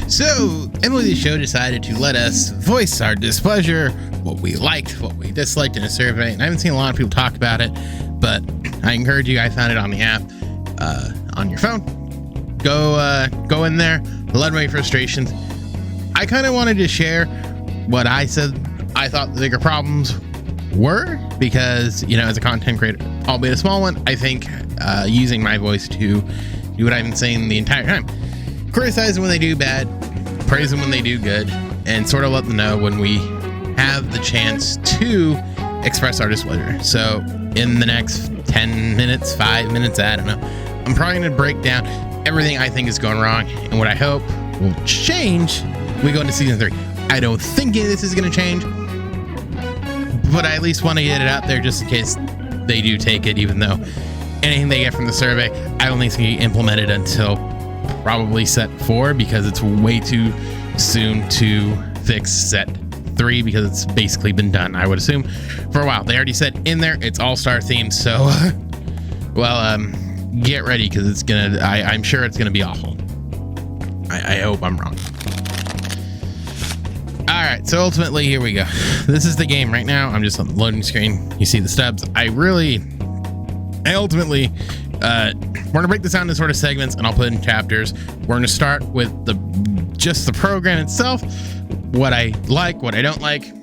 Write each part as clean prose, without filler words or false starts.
So, MLB The Show decided to let us voice our displeasure, what we liked, what we disliked in a survey. And I haven't seen a lot of people talk about it, but I encourage you. I found it on the app, on your phone. Go in there, let my frustrations. I kind of wanted to share what I said I thought the bigger problems were, because, you know, as a content creator, albeit a small one, I think using my voice to do what I've been saying the entire time. Criticize them when they do bad, praise them when they do good, and sort of let them know when we have the chance to express our displeasure. So in the next 10 minutes, 5 minutes, I don't know, I'm probably going to break down everything I think is going wrong and what I hope will change when we go into season 3. I don't think any of this is going to change, but I at least want to get it out there just in case they do take it, even though anything they get from the survey, I don't think it's going to be implemented until probably set 4, because it's way too soon to fix set 3, because it's basically been done, I would assume, for a while. They already said in there it's all-star themed, so well, get ready, because it's gonna, I'm sure it's gonna be awful. I hope I'm wrong. All right, so ultimately, here we go. This is the game right now. I'm just on the loading screen. You see the stubs. I ultimately, we're gonna break this down into sort of segments, and I'll put in chapters. We're gonna start with just the program itself, what I like, what I don't like,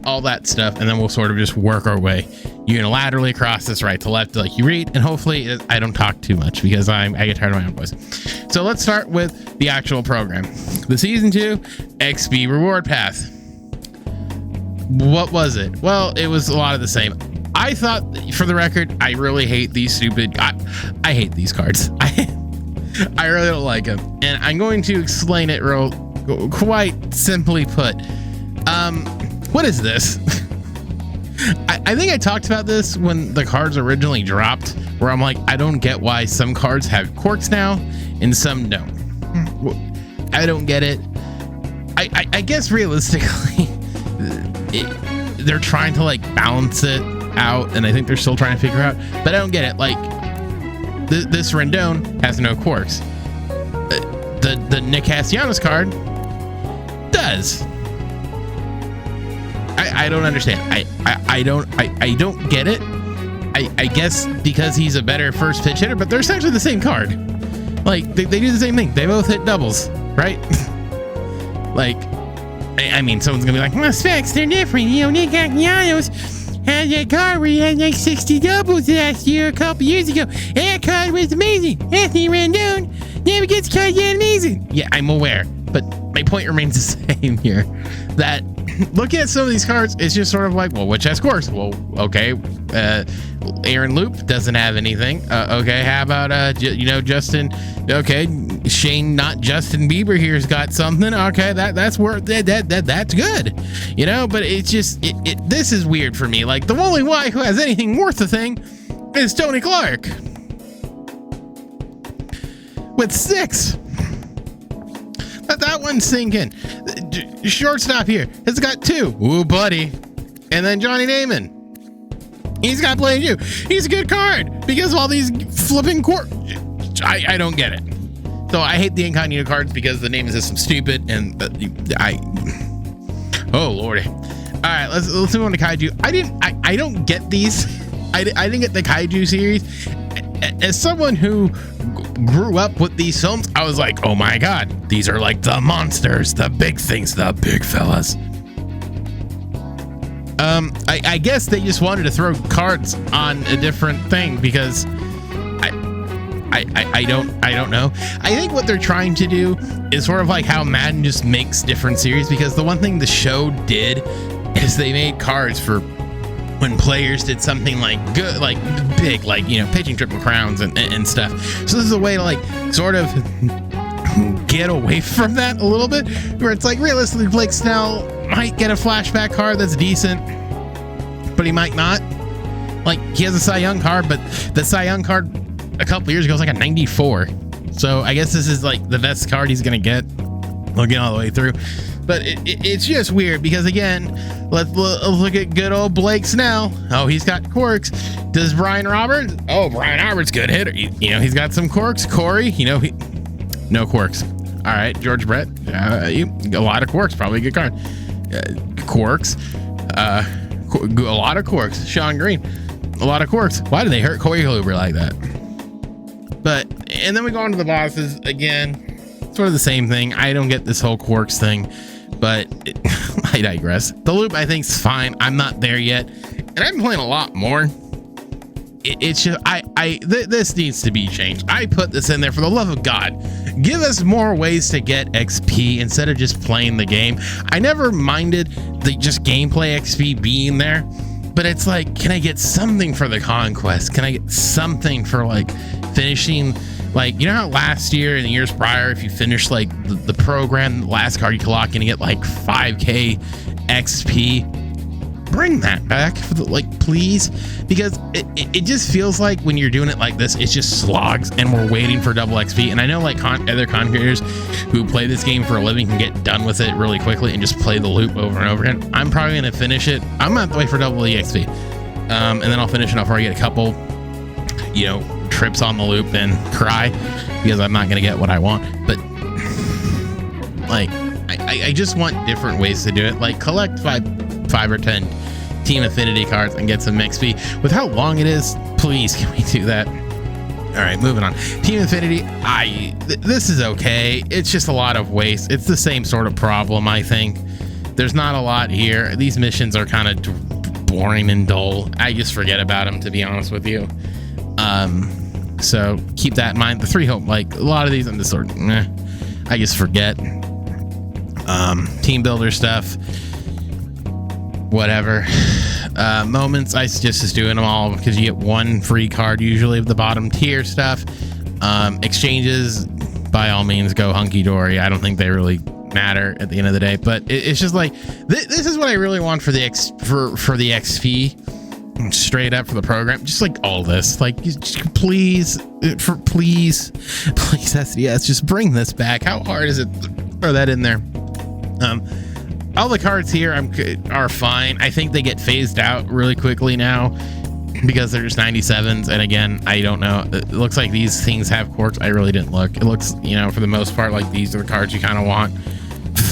all that stuff, and then we'll sort of just work our way unilaterally across this right to left like you read, and hopefully I don't talk too much, because I get tired of my own voice. So let's start with the actual program. The season 2 XP reward path. What was it? Well, it was a lot of the same. I thought, for the record, I really hate these stupid, I hate these cards. I really don't like them, and I'm going to explain it quite simply put. What is this? I think I talked about this when the cards originally dropped, where I'm like, I don't get why some cards have quirks now and some don't. I don't get it. I guess realistically, they're trying to like balance it out, and I think they're still trying to figure out, but I don't get it. Like this Rendon has no quirks. The Nick Castellanos card does. I don't understand. I don't get it. I guess because he's a better first pitch hitter, but they're essentially the same card. Like they do the same thing. They both hit doubles, right? Like, I mean, someone's gonna be like, well, Specs, they're different. You know, Nick Castellanos had a card where he had like 60 doubles last year, a couple years ago. And that card was amazing. Anthony Rendon never gets card yet amazing. Yeah, I'm aware, but my point remains the same here. That looking at some of these cards, it's just sort of like, well, which has quirks? Well, okay, Aaron Loop doesn't have anything. Okay, how about Justin? Okay, Shane, not Justin Bieber here's got something. Okay, that's worth that's good, you know. But it's just this is weird for me. Like, the only guy who has anything worth a thing is Tony Clark with 6. Let that one sink in. Shortstop here has got 2. Ooh, buddy. And then Johnny Naaman, he's got plenty too. He's a good card because of all these flipping I don't get it. So I hate the incognito cards because the name is just stupid, and oh lordy. All right, let's move on to Kaiju. I don't get these. I didn't get the Kaiju series. As someone who grew up with these films, I was like, oh my god, these are like the monsters, the big things, the big fellas. I guess they just wanted to throw cards on a different thing, because I don't know. I think what they're trying to do is sort of like how Madden just makes different series, because the one thing the show did is they made cards for when players did something like good, like big, like, you know, pitching triple crowns and stuff. So this is a way to like sort of get away from that a little bit, where it's like, realistically, Blake Snell might get a flashback card that's decent, but he might not. Like, he has a Cy Young card, but the Cy Young card a couple years ago was like a 94. So I guess this is like the best card he's gonna get. Looking all the way through. But it's just weird because, again, let's look at good old Blake Snell. Oh, he's got quirks. Does Brian Roberts? Oh, Brian Roberts, good hitter. You know, he's got some quirks. Corey, you know, no quirks. All right, George Brett, a lot of quirks, probably a good card. Quirks, a lot of quirks. Sean Green, a lot of quirks. Why do they hurt Corey Kluber like that? But, and then we go on to the bosses again, sort of the same thing. I don't get this whole quirks thing, but I digress. The loop I think is fine. I'm not there yet, and I've been playing a lot more. It's just this needs to be changed. I put this in there for the love of God. Give us more ways to get XP instead of just playing the game. I never minded the just gameplay XP being there, but it's like, can I get something for the conquest? Can I get something for like finishing? Like, you know how last year and the years prior, if you finish like the program, the last card you can lock in and get like 5k XP. Bring that back for the, like, please, because it just feels like when you're doing it like this, it's just slogs and we're waiting for double XP. And I know like other content creators who play this game for a living can get done with it really quickly and just play the loop over and over again. I'm probably gonna finish it. I'm gonna have to wait for double EXP, and then I'll finish it off where I get a couple, you know, trips on the loop and cry because I'm not gonna get what I want. But like, I just want different ways to do it. Like, collect five or 10 Team Affinity cards and get some XP. With how long it is, please can we do that? All right, moving on. Team Affinity, this is okay. It's just a lot of waste. It's the same sort of problem, I think. There's not a lot here. These missions are kind of boring and dull. I just forget about them, to be honest with you. So keep that in mind. The 3 hope, like a lot of these, I'm just sort of, I just forget. Team builder stuff, whatever. Moments, I suggest just doing them all because you get 1 free card usually of the bottom tier stuff. Exchanges, by all means, go hunky-dory. I don't think they really matter at the end of the day, but it's just like this is what I really want for the XP, straight up for the program. Just like all this, like, just please SDS, just bring this back. How hard is it to throw that in there? All the cards here are fine. I think they get phased out really quickly now because they're just 97s. And again, I don't know. It looks like these things have quirks. I really didn't look. It looks, you know, for the most part, like these are the cards you kind of want.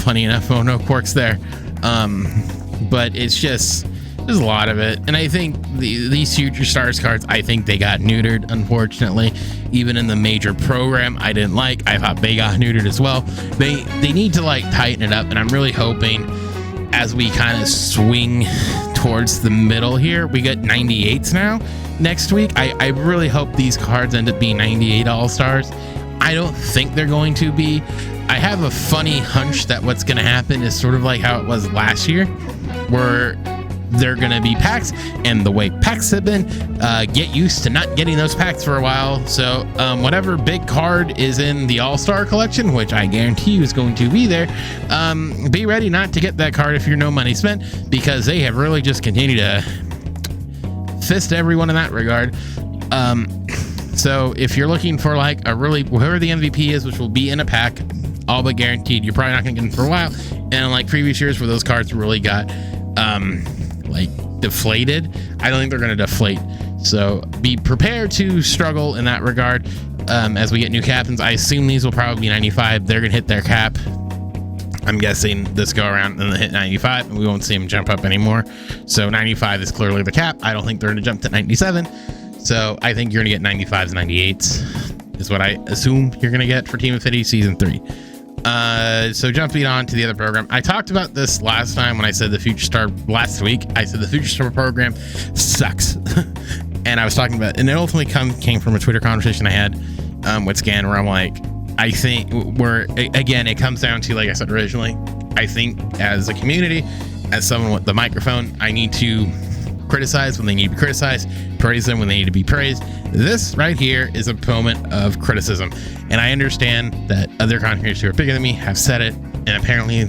Funny enough, oh, no quirks there. But it's just, there's a lot of it. And I think these Future Stars cards, I think they got neutered, unfortunately. Even in the major program, I didn't like. I thought they got neutered as well. They need to like tighten it up, and I'm really hoping as we kind of swing towards the middle here, we get 98s now next week. I really hope these cards end up being 98 All-Stars. I don't think they're going to be. I have a funny hunch that what's going to happen is sort of like how it was last year, where they're gonna be packs, and the way packs have been, get used to not getting those packs for a while. So whatever big card is in the All-Star collection, which I guarantee you is going to be there, be ready not to get that card if you're no money spent, because they have really just continued to fist everyone in that regard. So if you're looking for like a really, whoever the MVP is, which will be in a pack, all but guaranteed, you're probably not gonna get them for a while. And like previous years where those cards really got like deflated, I don't think they're going to deflate. So be prepared to struggle in that regard. As we get new captains, I assume these will probably be 95. They're going to hit their cap, I'm guessing, this go around, and they'll hit 95 and we won't see them jump up anymore. So 95 is clearly the cap. I don't think they're going to jump to 97. So I think you're going to get 95s, 98s is what I assume you're going to get for Team Affinity Season 3. So jumping on to the other program, I talked about this last time when I said the Future Star, last week I said the Future Star program sucks. And I was talking about, and it ultimately came from a Twitter conversation I had with Scan, where I'm like, I think again, it comes down to, like I said originally, I think as a community, as someone with the microphone, I need to criticize when they need to be criticized, praise them when they need to be praised. This right here is a moment of criticism, and I understand that other content creators who are bigger than me have said it, and apparently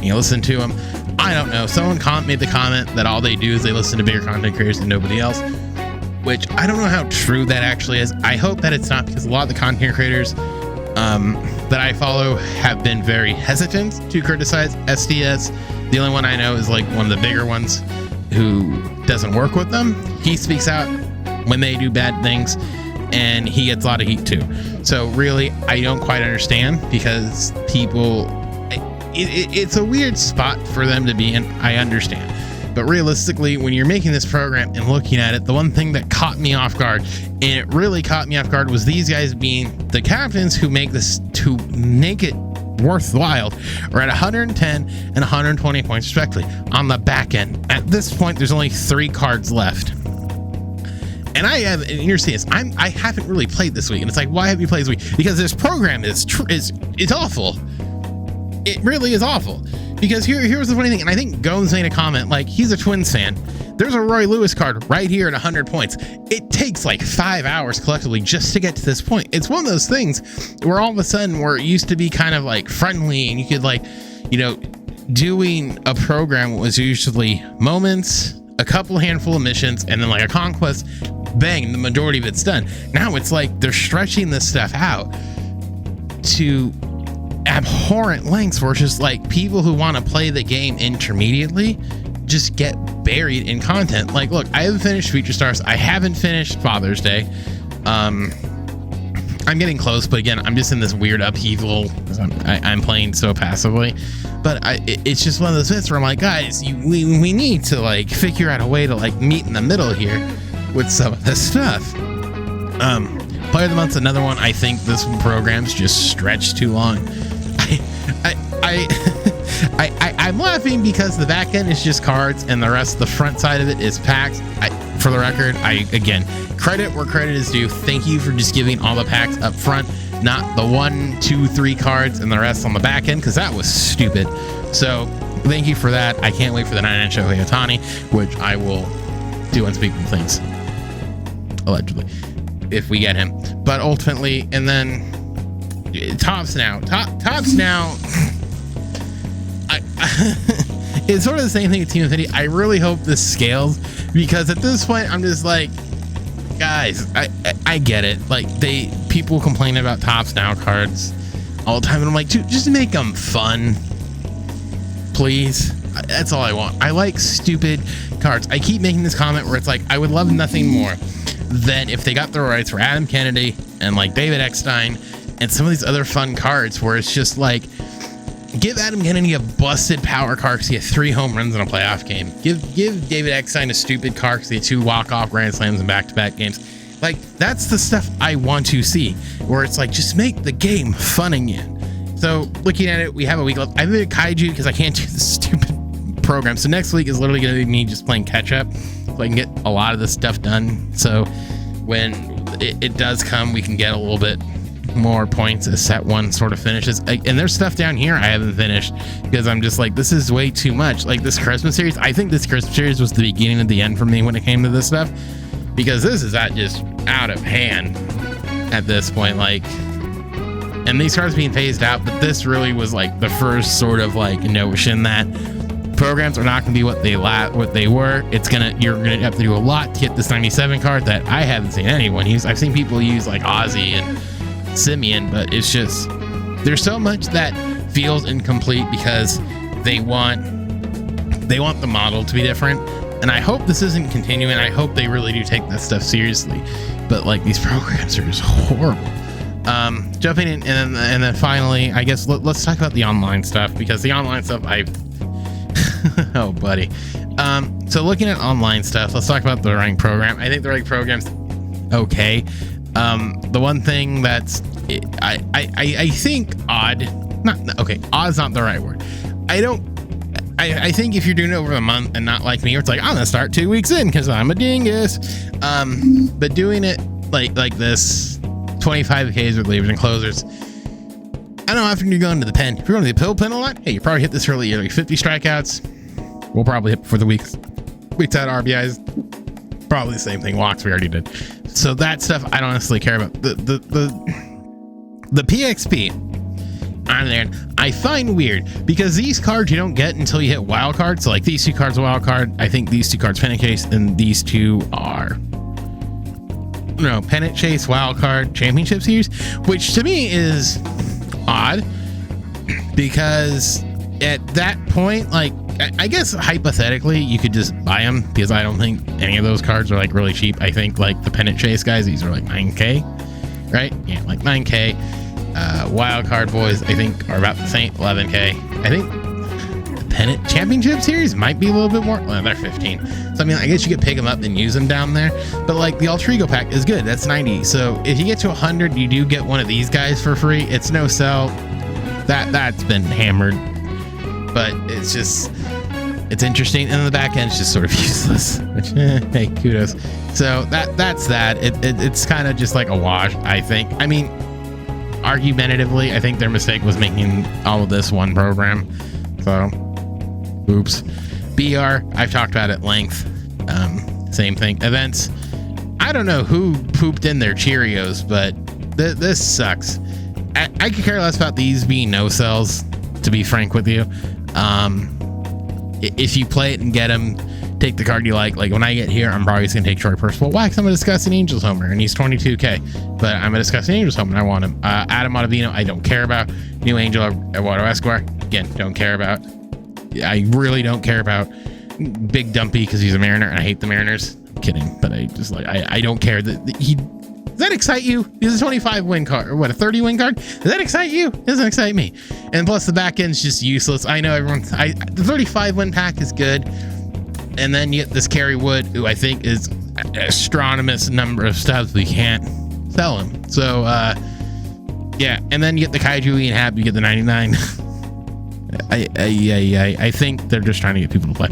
you listen to them. I don't know, someone made the comment that all they do is they listen to bigger content creators and nobody else, which I don't know how true that actually is. I hope that it's not, because a lot of the content creators that I follow have been very hesitant to criticize SDS. The only one I know is like one of the bigger ones who doesn't work with them. He speaks out when they do bad things. and he gets a lot of heat too. So really, I don't quite understand, because people, it's a weird spot for them to be in. I understand. But realistically, when you're making this program and looking at it, the one thing that caught me off guard, and it really caught me off guard, was these guys being the captains who make this, to make it worthwhile, are at 110 and 120 points respectively on the back end. At this point, there's only 3 cards left. And I have, and you're seeing this, I haven't really played this week. And it's like, why have you played this week? Because this program is awful. It really is awful. Because here's the funny thing, and I think Gomes made a comment, like, he's a Twins fan. There's a Roy Lewis card right here at 100 points. It takes like 5 hours collectively just to get to this point. It's one of those things where all of a sudden, where it used to be kind of like friendly, and you could, like, you know, doing a program was usually moments, a couple handful of missions, and then like a conquest, bang, the majority of it's done. Now it's like they're stretching this stuff out to abhorrent lengths, where it's just like people who want to play the game intermediately just get buried in content. Like, look, I haven't finished Future Stars. I haven't finished Father's Day. I'm getting close, but again, I'm just in this weird upheaval. I'm playing so passively, but it's just one of those bits where I'm like, guys, we need to like figure out a way to like meet in the middle here with some of this stuff. Player of the Month's another one. I think this program's just stretched too long. I'm laughing because the back end is just cards and the rest, the front side of it is packs. For the record, again, credit where credit is due. Thank you for just giving all the packs up front, not the 1, 2, 3 cards and the rest on the back end, because that was stupid. So thank you for that. I can't wait for the 9-inch Shohei Ohtani, which I will do unspeakable things, allegedly, if we get him. But ultimately, and then Tops now. It's sort of the same thing with Team Infinity. I really hope this scales, because at this point I'm just like, guys, I get it. Like, people complain about Tops Now cards all the time, and I'm like, dude, just make them fun, please. That's all I want. I like stupid cards. I keep making this comment where it's like, I would love nothing more than if they got the rights for Adam Kennedy and like David Eckstein and some of these other fun cards, where it's just like, give Adam Kennedy a busted power card because he had 3 home runs in a playoff game. Give David Eckstein a stupid card because he had 2 walk-off grand slams in back-to-back games. Like, that's the stuff I want to see, where it's like, just make the game fun again. So looking at it, we have a week left. I made a Kaiju because I can't do this stupid program. So next week is literally going to be me just playing catch-up, so I can get a lot of this stuff done. So when it does come, we can get a little bit more points as set 1 sort of finishes. And there's stuff down here I haven't finished because I'm just like, this is way too much. Like this Christmas series, I think this Christmas series was the beginning of the end for me when it came to this stuff, because this is just out of hand at this point. Like, and these cards being phased out, but this really was like the first sort of like notion that programs are not going to be what they were. You're gonna have to do a lot to get this 97 card that I haven't seen anyone use. I've seen people use like Ozzy and Simeon, but it's just, there's so much that feels incomplete because they want the model to be different. And I hope this isn't continuing. I hope they really do take that stuff seriously, but like, these programs are just horrible. Jumping in, and then finally, I guess let's talk about the online stuff, because the online stuff oh buddy. So looking at online stuff, let's talk about the rank program. I think the rank program's okay. The one thing that's I think odd's not the right word. I think if you're doing it over a month and not like me, where it's like, I'm gonna start 2 weeks in because I'm a dingus. But doing it like this, 25 Ks with leavers and closers. I don't know, after you're going to the pen, if you're going to the pill pen a lot, hey, you probably hit this early. You're like 50 strikeouts. We'll probably hit for the weeks out RBIs. Probably the same thing. Walks we already did. So that stuff I don't honestly care about. The PXP on there, I find weird because these cards you don't get until you hit wild card. So like these 2 cards are wild card. I think these 2 cards pennant chase, and these 2 are pennant chase, wild card, championship series, which to me is odd because at that point, like, I guess hypothetically you could just buy them, because I don't think any of those cards are like really cheap. I think like the Pennant Chase guys, these are like 9k, right? Yeah, like 9k. Wild Card Boys, I think, are about the same, 11k. I think the Pennant Championship Series might be a little bit more. Well, they're 15. So I mean, I guess you could pick them up and use them down there. But like the Alter Ego pack is good. That's 90. So if you get to 100, you do get one of these guys for free. It's no sell. That's been hammered. But it's just, it's interesting, and the back end's just sort of useless, which hey, kudos. So that's that. It's kind of just like a wash, I think. I mean, argumentatively, I think their mistake was making all of this one program. So oops. BR, I've talked about at length. Same thing. Events, I don't know who pooped in their Cheerios, but this sucks. I could care less about these being no sells, to be frank with you. If you play it and get them, take the card you like when I get here, I'm probably just gonna take Troy Percival. Why? Because I'm a Disgusting Angels homer and he's 22k, but I'm a Disgusting Angels homer and I want him. Adam Ottavino, I don't care about. New Angel Eduardo Escobar, again, don't care about. I really don't care about. Big Dumpy, because he's a Mariner and I hate the Mariners. I'm kidding, but I just I don't care that he. Does that excite you? He's a 25 win card, or what, a 30 win card? Does that excite you? It doesn't excite me. And plus the back end's just useless. I know the 35 win pack is good. And then you get this Kerry Wood, who I think is an astronomous number of stubs, but you can't sell him. So, yeah. And then you get the Kaiju Ian Happ, you get the 99. I think they're just trying to get people to play.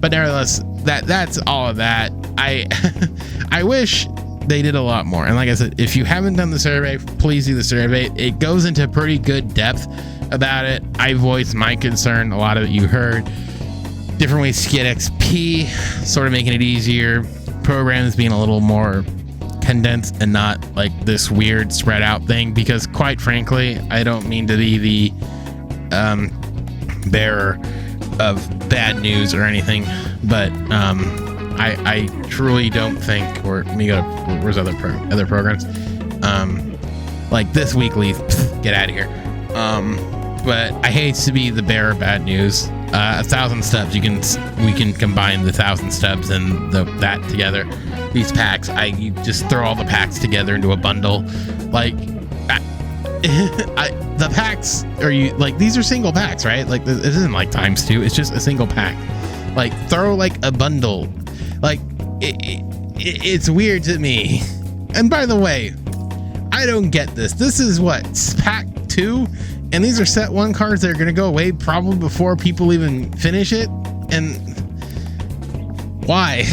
But nevertheless, that's all of that. I wish they did a lot more. And like I said, if you haven't done the survey, please do the survey. It goes into pretty good depth about it. I voiced my concern. A lot of it you heard. Different ways to get XP, sort of making it easier. Programs being a little more condensed and not like this weird spread out thing. Because quite frankly, I don't mean to be the bearer of bad news or anything, but I truly don't think, or let me go to, where's other programs, like this weekly, get out of here. But I hate to be the bearer of bad news. 1,000 stubs, we can combine the 1,000 stubs and that together. These packs, you just throw all the packs together into a bundle. Like, the packs are these are single packs, right? Like, this isn't like ×2. It's just a single pack. Like, throw like a bundle. Like, it's weird to me. And by the way, I don't get this. This is what, pack 2, and these are set 1 cards that are going to go away probably before people even finish it. And why?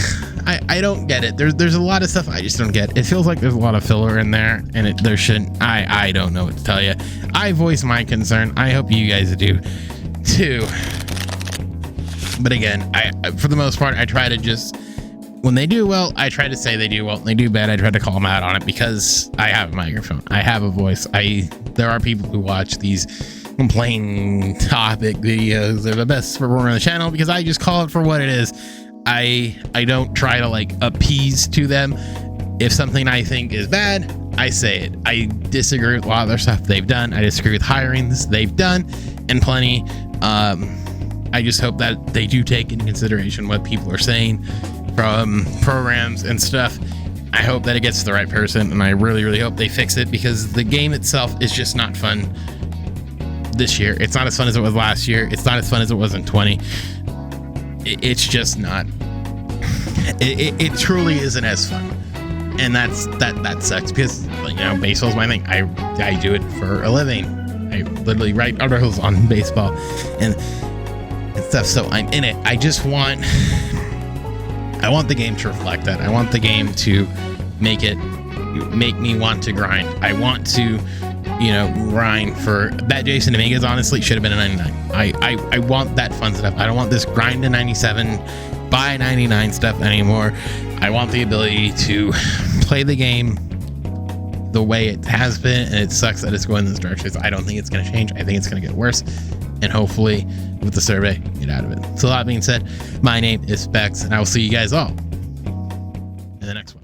I don't get it. There's a lot of stuff I just don't get. It feels like there's a lot of filler in there, and there shouldn't. I don't know what to tell you. I voice my concern. I hope you guys do too. But again, I for the most part, I try to just, when they do well, I try to say they do well. When they do bad, I try to call them out on it, because I have a microphone. I have a voice. There are people who watch these complain topic videos. They're the best performer on the channel because I just call it for what it is. I don't try to like appease to them. If something I think is bad, I say it. I disagree with a lot of their stuff they've done. I disagree with hirings they've done, and plenty. I just hope that they do take into consideration what people are saying from programs and stuff. I hope that it gets to the right person, and I really, really hope they fix it, because the game itself is just not fun this year. It's not as fun as it was last year. It's not as fun as it was in 20. It's just not. It truly isn't as fun, and that sucks, because baseball's my thing. I do it for a living. I literally write articles on baseball and stuff, so I'm in it. I want the game to reflect that. I want the game to make me want to grind. I want to, grind for that. Jason Dominguez honestly should have been a 99. I want that fun stuff. I don't want this grind to 97, buy 99 stuff anymore. I want the ability to play the game the way it has been, and it sucks that it's going in this direction. I don't think it's going to change. I think it's going to get worse, and hopefully with the survey, get out of it. So that being said, my name is Specs, and I will see you guys all in the next one.